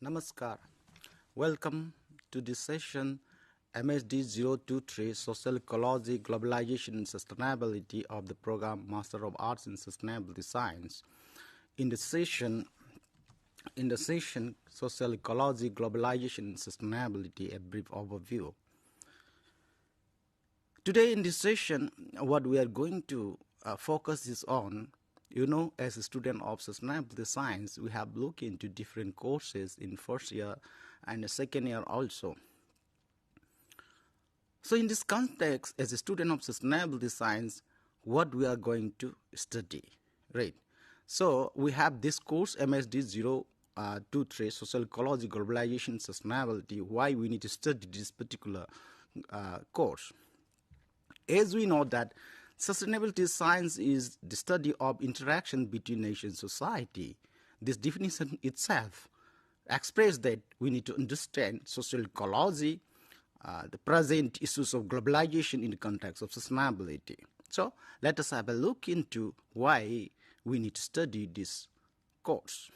Namaskar. Welcome to this session MSD 023 Social Ecology, Globalization and Sustainability of the program Master of Arts in Sustainability Science. In the session Social Ecology, Globalization and Sustainability, a brief overview. Today in this session, what we are going to focus is on, as a student of sustainability science, we have looked into different courses in first year and the second year also. So in this context, as a student of sustainability science, what we are going to study, right? So we have this course, MSD 023, Social Ecology, Globalization, Sustainability, why we need to study this particular course. As we know that sustainability science is the study of interaction between nation and society. This definition itself expresses that we need to understand social ecology, the present issues of globalization in the context of sustainability. So let us have a look into why we need to study this course.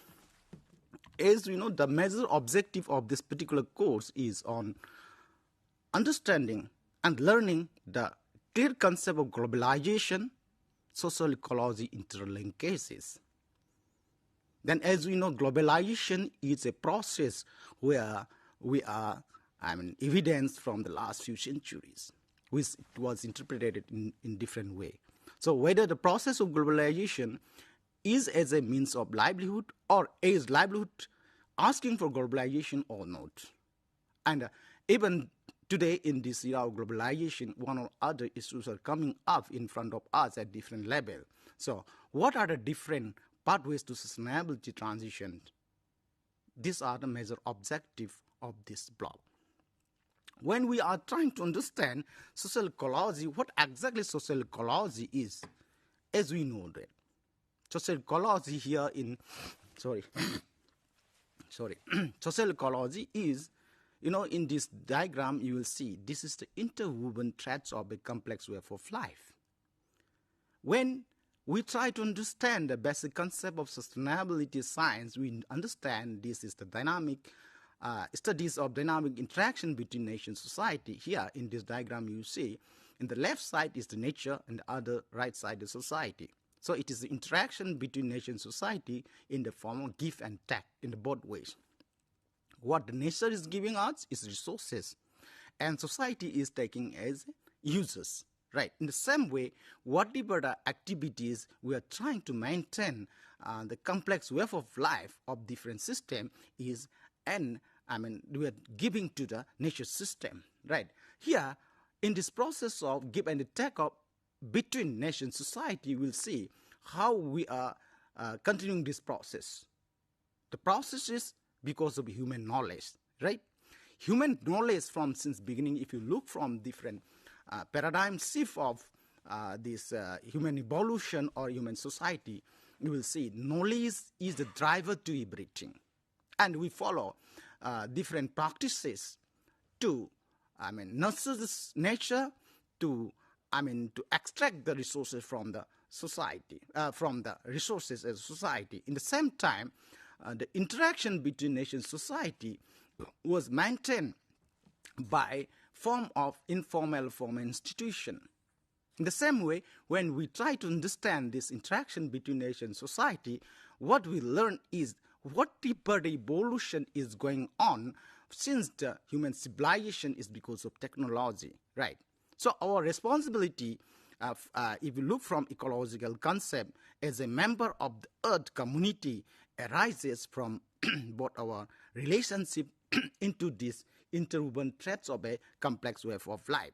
As we know, the major objective of this particular course is on understanding and learning the clear concept of globalization, social ecology interlinkages. Then as we know, globalization is a process where we are evidence from the last few centuries, which was interpreted in different way. So whether the process of globalization is as a means of livelihood or as livelihood asking for globalization or not. And even today, in this era of globalization, one or other issues are coming up in front of us at different levels. So, what are the different pathways to sustainability transition? These are the major objectives of this block. When we are trying to understand social ecology, what exactly social ecology is, as we know that social ecology here in, social ecology is, in this diagram, you will see this is the interwoven threads of a complex web of life. When we try to understand the basic concept of sustainability science, we understand this is the dynamic studies of dynamic interaction between nation and society. Here in this diagram, you see in the left side is the nature and the other right side is society. So it is the interaction between nation and society in the form of give and take in the both ways. What the nature is giving us is resources, and society is taking as users, right? In the same way, whatever the activities we are trying to maintain, the complex web of life of different system is, we are giving to the nature system, right? Here, in this process of give and take up between nation and society, we'll see how we are continuing this process. The process is because of human knowledge, right? Human knowledge from since beginning, if you look from different paradigm shift of this human evolution or human society, you will see knowledge is the driver to everything. And we follow different practices to, nurture this nature, to extract the resources from the society, from the resources as a society. In the same time, the interaction between nation and society was maintained by form of informal form institution. In the same way, when we try to understand this interaction between nation and society, what we learn is what deeper the evolution is going on since the human civilization is because of technology, right? So our responsibility, if you look from ecological concept as a member of the earth community, arises from both our relationship into these interwoven threads of a complex web of life.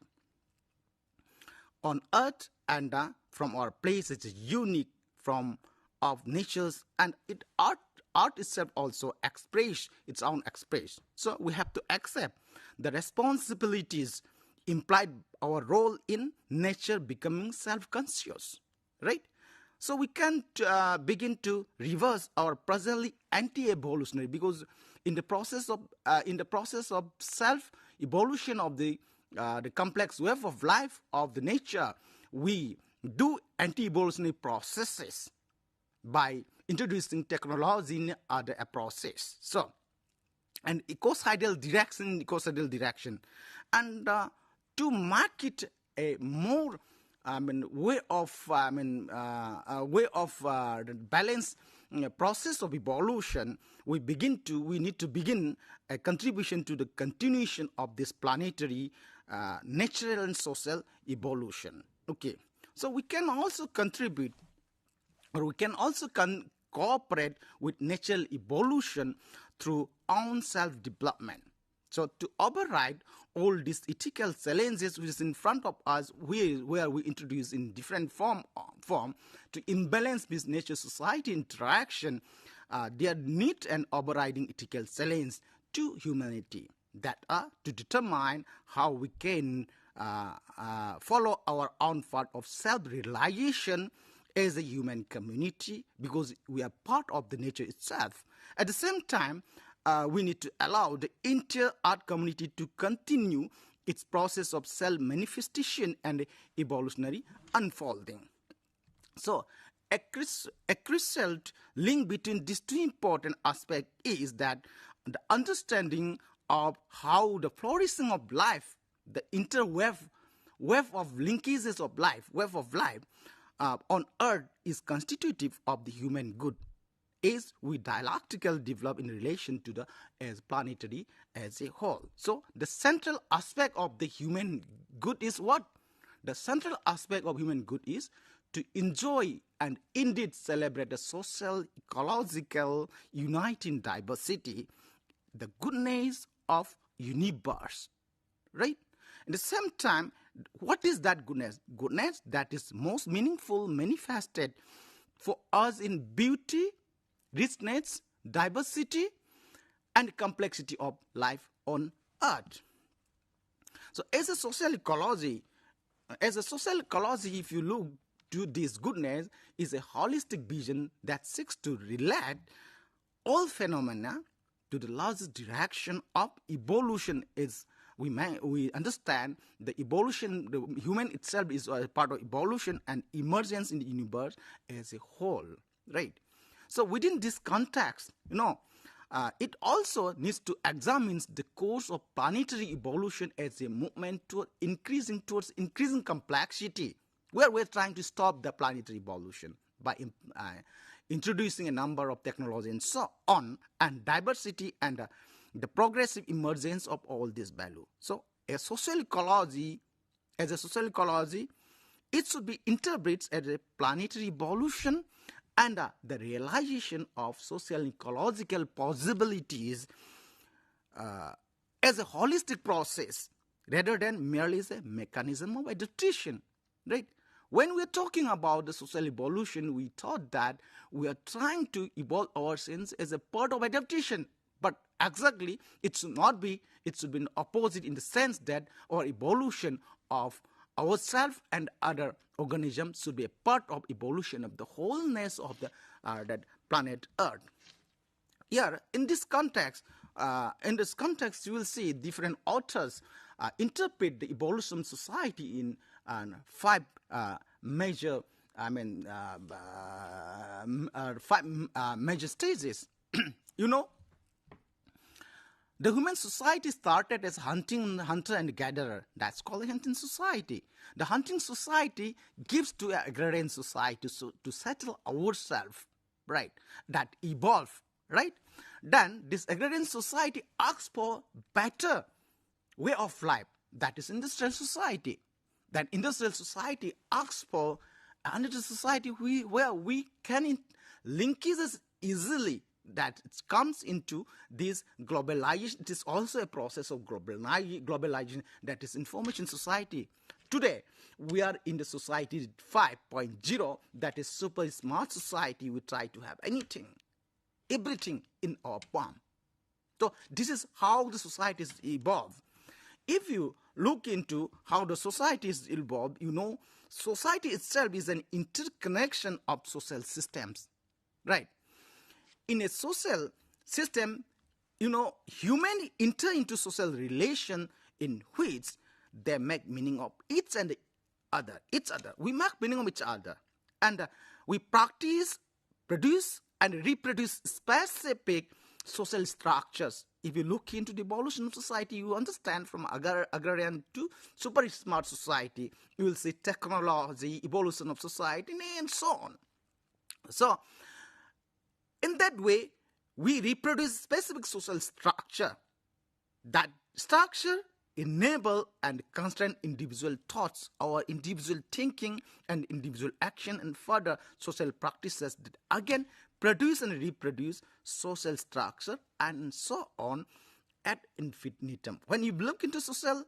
On earth and from our place, it's unique from of natures, and art itself also express its own expression. So we have to accept the responsibilities implied our role in nature becoming self-conscious, right? So we can't begin to reverse our presently anti-evolutionary, because in the process of self-evolution of the complex web of life of the nature, we do anti-evolutionary processes by introducing technology in other process. So and ecocidal direction, and to make it a more way of balance process of evolution. We need to begin a contribution to the continuation of this planetary natural and social evolution. Okay, so we can also contribute, or we can also cooperate with natural evolution through own self-development. So to override all these ethical challenges which is in front of us, where we introduce in different form to imbalance this nature-society interaction, there need an overriding ethical challenge to humanity, that are to determine how we can follow our own path of self-realization as a human community, because we are part of the nature itself. At the same time, we need to allow the inter-earth community to continue its process of self-manifestation and evolutionary unfolding. So, a crucial link between these two important aspects is that the understanding of how the flourishing of life, the wave of linkages of life, on earth is constitutive of the human good, is we dialectically develop in relation to the as planetary as a whole. So the central aspect of the human good is what? The central aspect of human good is to enjoy and indeed celebrate the social, ecological, uniting diversity, the goodness of universe, right? At the same time, what is that goodness? Goodness that is most meaningful, manifested for us in beauty, richness, diversity, and complexity of life on earth. So as a social ecology, if you look to this goodness, is a holistic vision that seeks to relate all phenomena to the largest direction of evolution. Is we understand the evolution, the human itself is a part of evolution and emergence in the universe as a whole, right? So within this context, it also needs to examine the course of planetary evolution as a movement towards increasing complexity, where we're trying to stop the planetary evolution by introducing a number of technology and so on, and diversity and the progressive emergence of all this value. So as a social ecology, it should be interpreted as a planetary evolution and the realization of social ecological possibilities as a holistic process rather than merely as a mechanism of adaptation, right? When we're talking about the social evolution, we thought that we are trying to evolve ourselves as a part of adaptation. But exactly, it should not be. It should be opposite in the sense that our evolution of ourselves and other organisms should be a part of evolution of the wholeness of the that planet Earth. Here, in this context, you will see different authors interpret the evolution of society in five major stages. The human society started as hunter and gatherer. That's called a hunting society. The hunting society gives to an agrarian society to settle ourselves, right? That evolve, right? Then this agrarian society asks for better way of life. That is industrial society. Then industrial society asks for another society where we can linkages easily. That it comes into this globalization. It is also a process of globalization, that is information society. Today, we are in the society 5.0, that is super smart society. We try to have everything in our palm. So this is how the societies evolve. If you look into how the societies evolve, society itself is an interconnection of social systems, right? In a social system, humans enter into social relation in which they make meaning of each other. We make meaning of each other. And we practice, produce, and reproduce specific social structures if you look into the evolution of society, you understand from agrarian to super smart society, you will see technology, evolution of society, and so on. So, in that way, we reproduce specific social structure. That structure enable and constrain individual thoughts, our individual thinking and individual action, and further social practices that again produce and reproduce social structure and so on ad infinitum. When you look into social,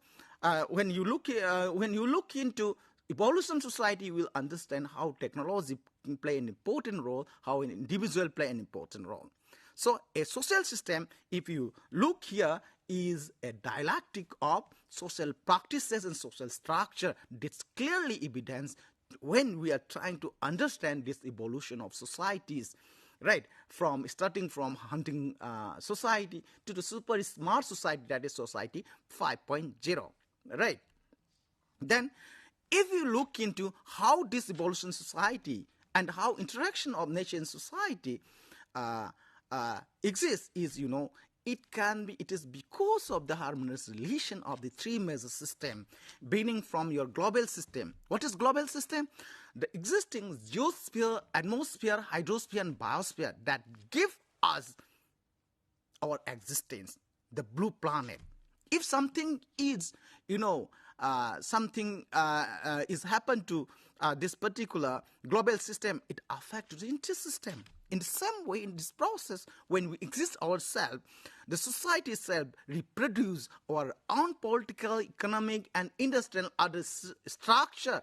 when you look into evolution society, you will understand how technology play an important role, how an individual play an important role. So a social system, if you look here, is a dialectic of social practices and social structure. That's clearly evidence when we are trying to understand this evolution of societies, right? From starting from hunting society to the super smart society, that is society 5.0, right? Then, if you look into how this evolution society and how interaction of nature and society exists, is it is because of the harmonious relation of the three major systems, beginning from your global system. What is global system? The existing geosphere, atmosphere, hydrosphere, and biosphere that give us our existence, the blue planet. If something is, is happened to this particular global system, it affects the inter-system. In the same way, in this process, when we exist ourselves, the society itself reproduce our own political, economic, and industrial other structure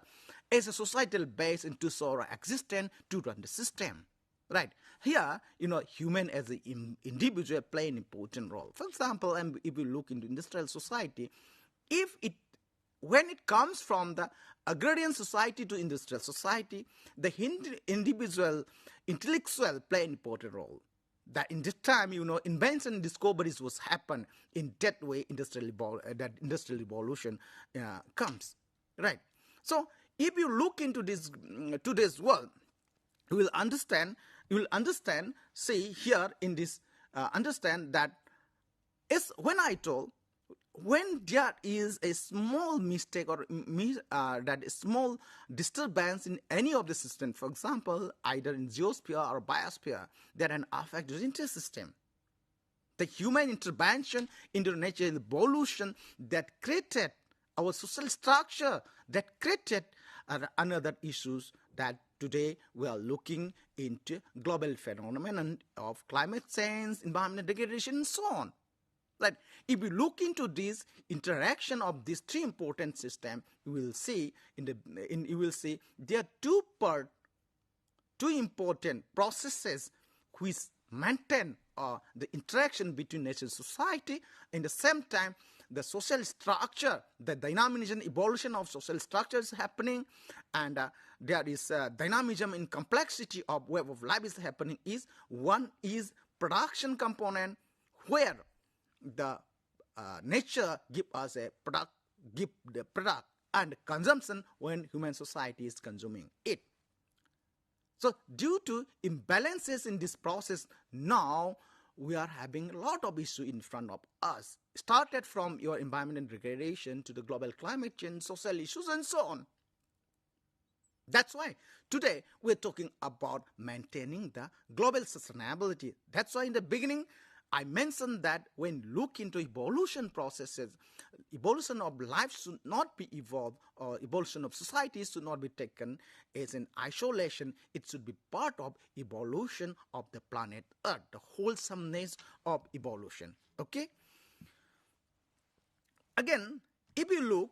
as a societal base into our existence to run the system. Right. Here, human as an individual play an important role. For example, and if you look into industrial society, when it comes from the agrarian society to industrial society, the individual intellectual play an important role. That in this time, invention and discoveries was happen. In that way, industrial evolution comes. Right. So, if you look into this today's world, you will understand, see here in this, understand that when there is a small mistake or that a small disturbance in any of the system, for example, either in geosphere or biosphere, that can affect the inter-system. The human intervention into natural evolution that created our social structure, that created another issues that today we are looking into global phenomenon of climate change, environmental degradation, and so on. Right? If we look into this interaction of these three important systems, you will see there are two important processes which maintain the interaction between nature and society. In the same time, the social structure, the dynamism, evolution of social structure is happening, and there is dynamism in complexity of web of life is happening. One is production component, where the nature give us a product, give the product, and consumption when human society is consuming it. So due to imbalances in this process, now we are having a lot of issues in front of us. Started from your environmental degradation to the global climate change, social issues, and so on. That's why today we're talking about maintaining the global sustainability. That's why in the beginning I mentioned that when look into evolution processes, evolution of life should not be evolved, or evolution of societies should not be taken as an isolation. It should be part of evolution of the planet Earth, the wholesomeness of evolution. Okay? Again, if you look,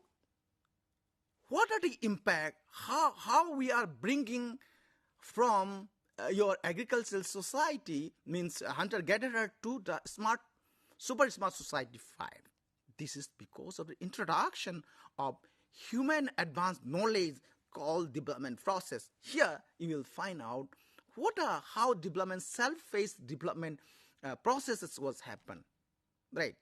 what are the impact, how we are bringing from your agricultural society, means hunter-gatherer, to the super smart society 5. This is because of the introduction of human advanced knowledge called development process. Here you will find out how development, self-paced development processes was happen. Right?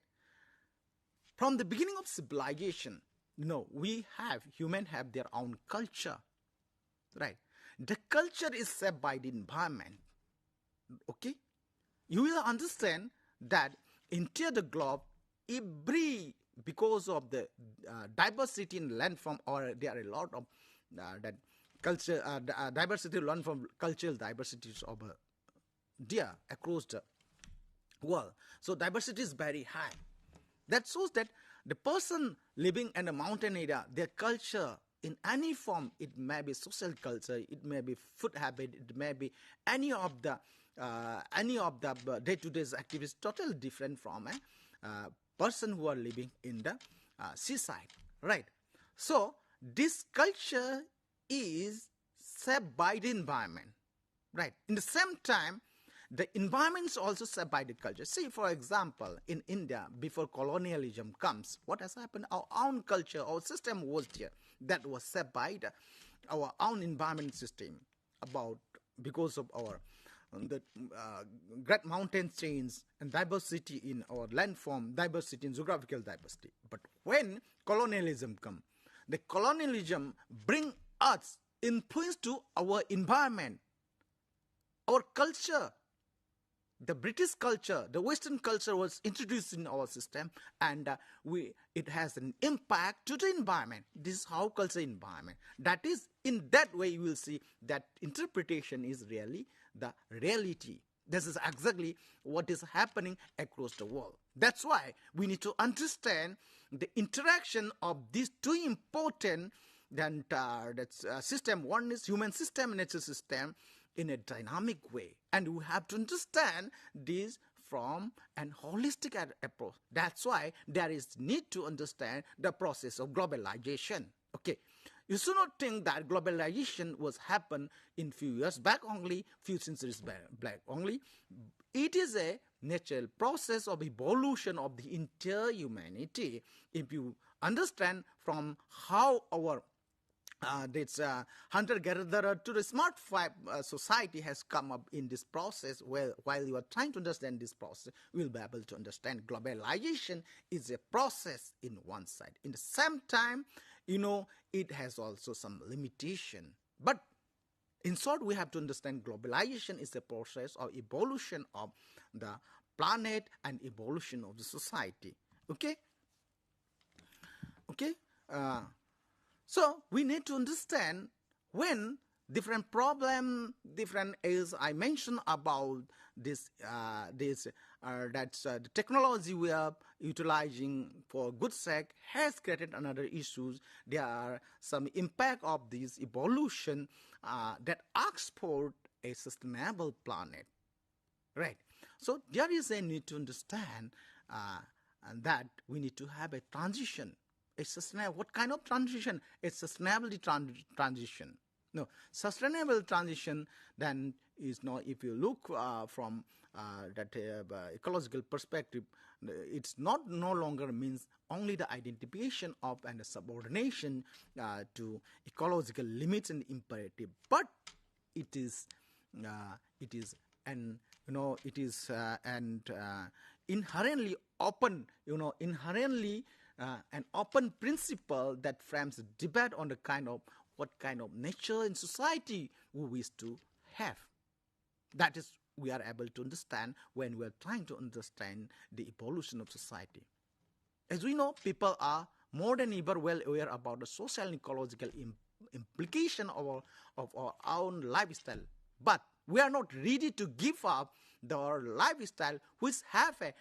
From the beginning of civilization, human have their own culture. Right? The culture is set by the environment. Okay? You will understand that entire the globe, because of the diversity in landform, or there are a lot of that culture diversity learned from cultural diversities of there across the world. So diversity is very high. That shows that the person living in a mountain area, their culture in any form, it may be social culture, it may be food habit, it may be any of the day-to-day activities totally different from a person who are living in the seaside, right? So this culture is shaped by the environment, right? In the same time, the environment is also shaped by the culture. See, for example, in India, before colonialism comes, what has happened? Our own culture, our system was there. That was shaped by our own environment system, because of our great mountain chains and diversity in our landform, diversity in geographical diversity. But when colonialism comes, the colonialism bring us influence to our environment, our culture. The British culture, the Western culture was introduced in our system, and it has an impact to the environment. This is how culture environment. That is, in that way, you will see that interpretation is really the reality. This is exactly what is happening across the world. That's why we need to understand the interaction of these two important system. One is human system and nature system in a dynamic way. And we have to understand this from an holistic approach. That's why there is need to understand the process of globalization. Okay. You should not think that globalization was happen in few years back only, few centuries back only. It is a natural process of evolution of the entire humanity. If you understand from how our hunter-gatherer to the smart society has come up in this process, while you are trying to understand this process, you will be able to understand globalization is a process in one side. In the same time, it has also some limitation. But in short, we have to understand globalization is a process of evolution of the planet and evolution of the society. Okay? Okay? So we need to understand when different problem, as I mentioned about this, the technology we are utilizing for good sake has created another issues. There are some impact of this evolution that asks for a sustainable planet, right? So there is a need to understand that we need to have a transition. What kind of transition? It's sustainability transition. No, sustainable transition then is not, if you look from that ecological perspective, it's no longer means only the identification of and the subordination to ecological limits and imperative, but it is inherently open, an open principle that frames a debate on what kind of nature and society we wish to have. That is, we are able to understand when we are trying to understand the evolution of society. As we know, people are more than ever well aware about the social and ecological implication of our own lifestyle. But we are not ready to give up our lifestyle which have a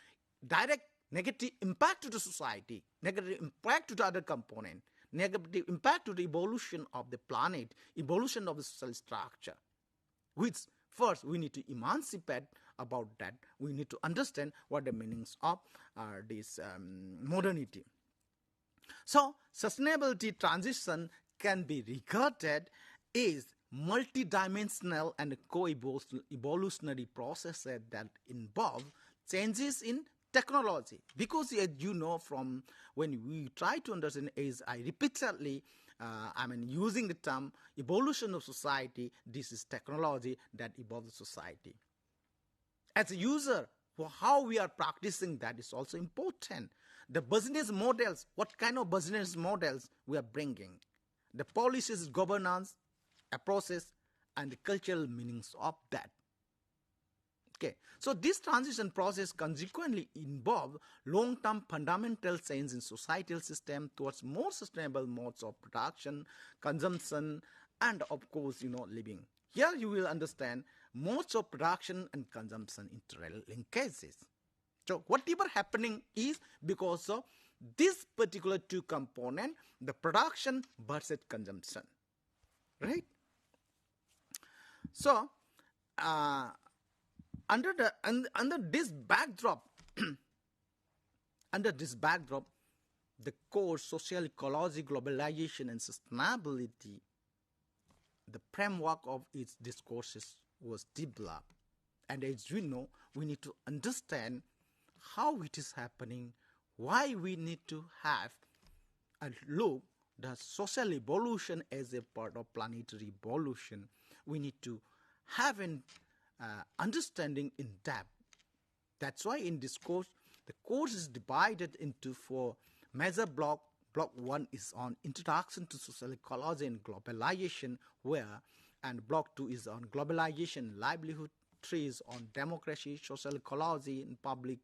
direct negative impact to the society, negative impact to the other component, negative impact to the evolution of the planet, evolution of the social structure, which first we need to emancipate about that. We need to understand what the meanings of this modernity. So sustainability transition can be regarded as multidimensional and co-evolutionary processes that involve changes in technology, because as you know, from when we try to understand, as I repeatedly using the term evolution of society, this is technology that evolves society. As a user, for how we are practicing that is also important. The business models, what kind of business models we are bringing, the policies, governance, a process, and the cultural meanings of that. Okay, so this transition process consequently involve long-term fundamental change in societal system towards more sustainable modes of production, consumption, and of course, living. Here you will understand modes of production and consumption interlinkages. So whatever happening is because of this particular two component, the production versus consumption, right? So under this backdrop, the core social ecology, globalization, and sustainability, the framework of its discourses was developed. And as we know, we need to understand how it is happening, why we need to have a look the social evolution as a part of planetary evolution. We need to have an understanding in depth. That's why in this course, the course is divided into 4 major blocks. Block 1 is on Introduction to Social Ecology and Globalization, and Block 2 is on Globalization, Livelihood. 3 is on Democracy, Social Ecology, and Public,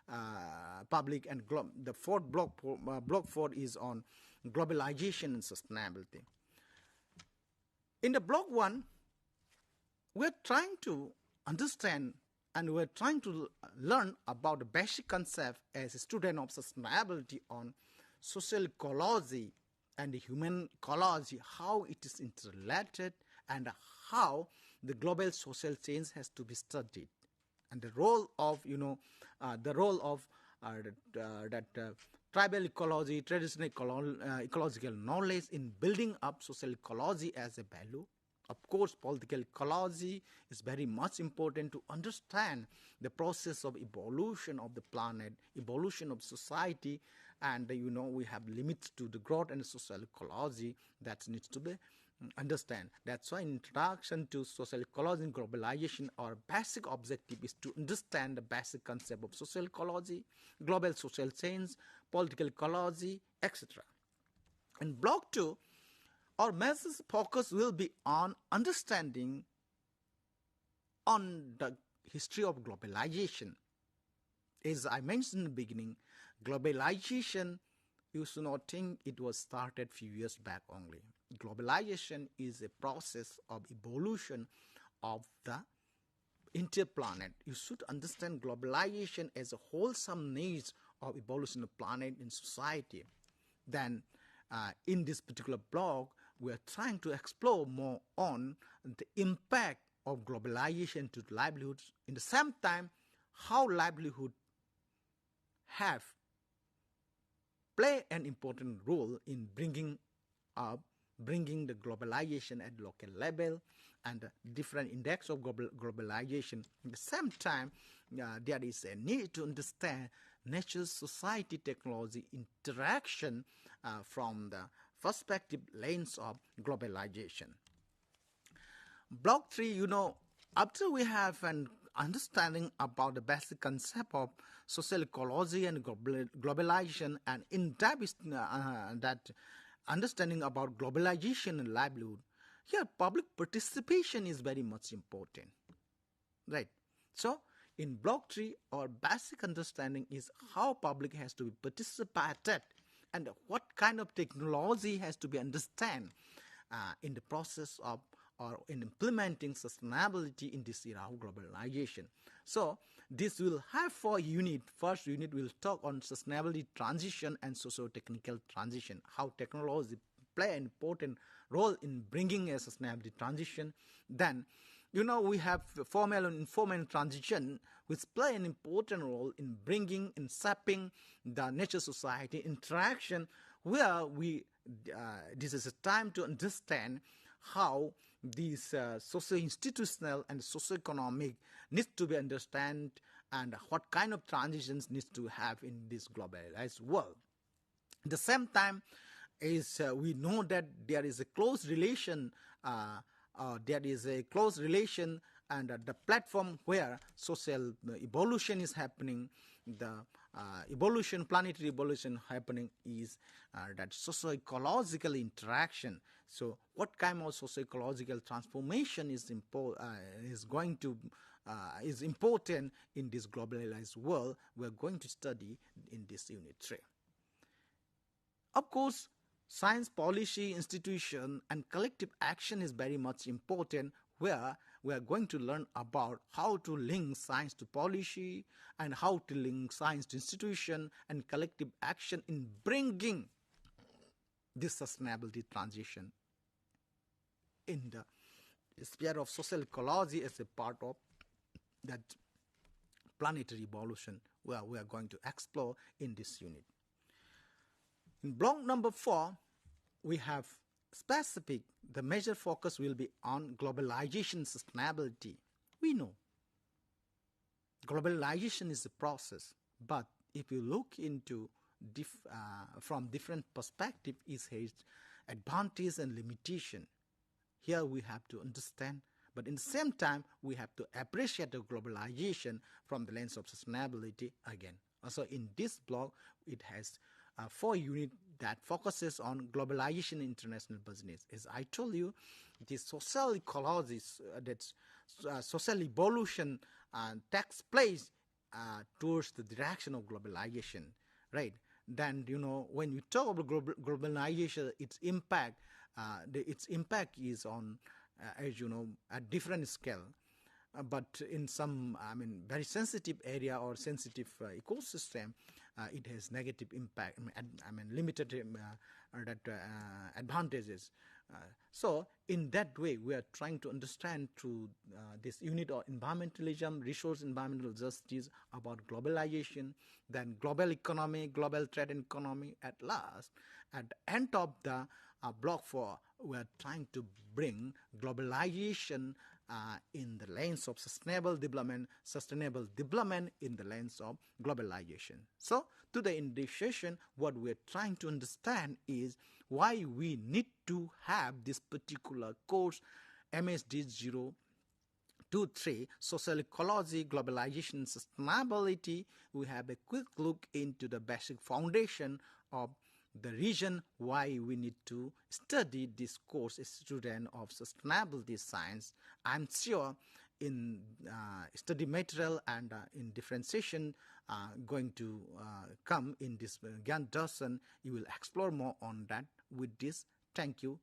and the fourth block, Block 4 is on Globalization and Sustainability. In the Block 1, we're trying to understand and we're trying to learn about the basic concept as a student of sustainability on social ecology and human ecology, how it is interrelated and how the global social change has to be studied, and the role of tribal ecology, traditional ecological knowledge in building up social ecology as a value. Of course, political ecology is very much important to understand the process of evolution of the planet, evolution of society, and we have limits to the growth and social ecology that needs to be understand. That's why in Introduction to Social Ecology and Globalization, our basic objective is to understand the basic concept of social ecology, global social change, political ecology, etc. In Block 2, our major focus will be on understanding on the history of globalization. As I mentioned in the beginning, globalization, you should not think it was started few years back only. Globalization is a process of evolution of the interplanet. You should understand globalization as a wholesome needs of evolution of planet and society. Then in this particular blog, we are trying to explore more on the impact of globalization to livelihoods. In the same time, how livelihood have play an important role in bringing the globalization at local level and the different index of globalization. At the same time, there is a need to understand nature, society, technology interaction from the perspective lens of globalization. Block 3, after we have an understanding about the basic concept of social ecology and globalization, and in depth that understanding about globalization and livelihood, here public participation is very much important, right? So in Block 3, our basic understanding is how public has to be participated and what kind of technology has to be understood in the process of or in implementing sustainability in this era of globalization. So this will have 4 units. First unit will talk on sustainability transition and socio-technical transition, how technology play an important role in bringing a sustainability transition. Then, we have formal and informal transition, which play an important role in bringing and shaping the nature society interaction, where this is a time to understand how these socio-institutional and socio-economic needs to be understood and what kind of transitions needs to have in this globalized world. At the same time, we know that there is a close relation and the platform where social evolution is happening, the planetary evolution happening is that socio-ecological interaction. So what kind of socio-ecological transformation is going to is important in this globalized world, we are going to study in this Unit 3. Of course, science policy, institution, and collective action is very much important, where we are going to learn about how to link science to policy and how to link science to institution and collective action in bringing this sustainability transition in the sphere of social ecology as a part of that planetary evolution where we are going to explore in this unit. In block number 4, we have specific, the major focus will be on globalization sustainability. We know globalization is a process, but if you look into from different perspectives, it has advantage and limitation. Here we have to understand, but in the same time, we have to appreciate the globalization from the lens of sustainability again. Also in this block, it has 4 units that focuses on globalization in international business. As I told you, the social ecology, that social evolution takes place towards the direction of globalization, right? Then, when you talk about globalization, its impact is on, as you know, a different scale. But in some, very sensitive area or sensitive ecosystem, it has negative impact. Limited advantages. So in that way, we are trying to understand through this unit of environmentalism, resource environmental justice, about globalization, then global economy, global trade and economy. At last, at the end of the block 4, we are trying to bring globalization in the lens of sustainable development in the lens of globalization. So today in this session, what we are trying to understand is why we need to have this particular course, MSD 023, Social Ecology, Globalization, Sustainability. We have a quick look into the basic foundation of the reason why we need to study this course as student of sustainability science. I'm sure in study material and in differentiation going to come in this Gyan Darshan, you will explore more on that with this. Thank you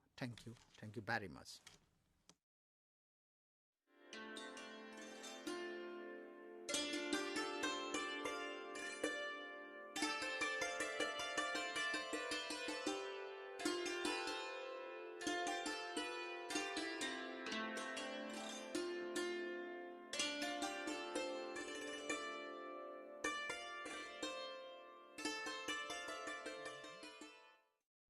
very much.